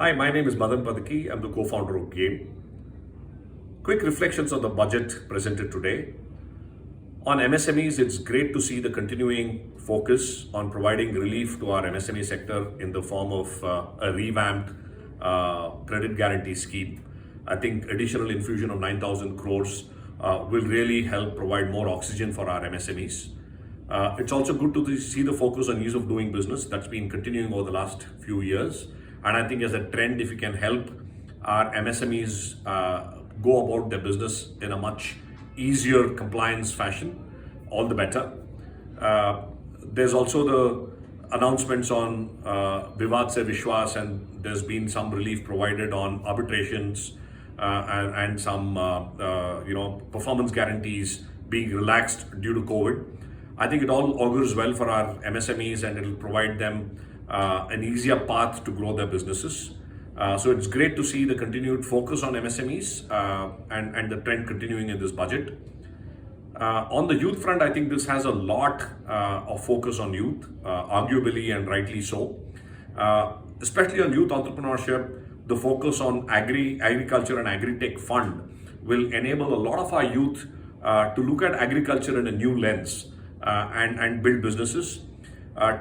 Hi, my name is Madan Padaki. I'm the co-founder of Game. Quick reflections on the budget presented today. On MSMEs, it's great to see the continuing focus on providing relief to our MSME sector in the form of a revamped credit guarantee scheme. I think additional infusion of 9,000 crores will really help provide more oxygen for our MSMEs. It's also good to see the focus on ease of doing business that's been continuing over the last few years. And I think as a trend, if we can help our MSMEs go about their business in a much easier compliance fashion, all the better. There's also the announcements on Vivad Se Vishwas, and there's been some relief provided on arbitrations and some performance guarantees being relaxed due to COVID. I think it all augurs well for our MSMEs, and it'll provide them an easier path to grow their businesses. So it's great to see the continued focus on MSMEs and the trend continuing in this budget. On the youth front, I think this has a lot of focus on youth, arguably and rightly so. Especially on youth entrepreneurship, the focus on agriculture and agri-tech fund will enable a lot of our youth to look at agriculture in a new lens and build businesses.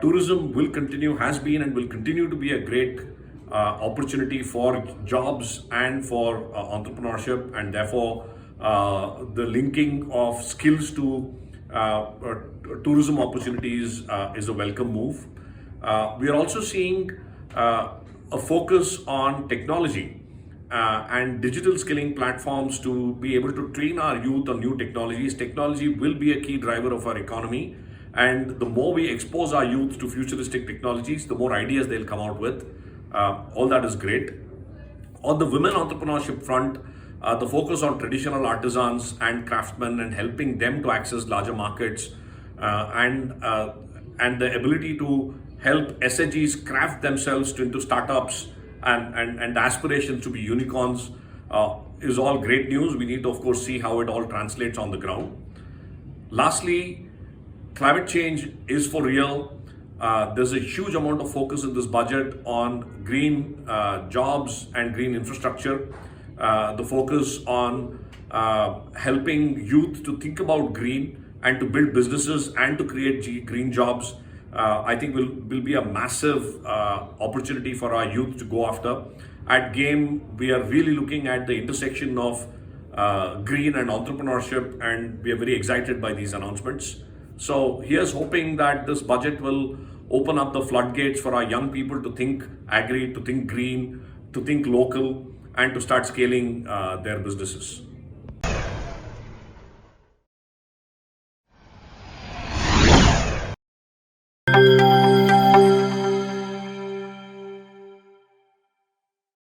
Tourism will continue, has been and will continue to be a great opportunity for jobs and for entrepreneurship, and therefore the linking of skills to tourism opportunities is a welcome move. We are also seeing a focus on technology and digital skilling platforms to be able to train our youth on new technologies. Technology will be a key driver of our economy, and the more we expose our youth to futuristic technologies, the more ideas they'll come out with. All that is great. On the women entrepreneurship front, the focus on traditional artisans and craftsmen and helping them to access larger markets and the ability to help SHGs craft themselves into startups and aspirations to be unicorns is all great news. We need to, of course, see how it all translates on the ground. Lastly, climate change is for real. There's a huge amount of focus in this budget on green jobs and green infrastructure. The focus on helping youth to think about green and to build businesses and to create green jobs, I think will be a massive opportunity for our youth to go after. At Game, we are really looking at the intersection of green and entrepreneurship, and we are very excited by these announcements. So here's hoping that this budget will open up the floodgates for our young people to think agri, to think green, to think local, and to start scaling their businesses.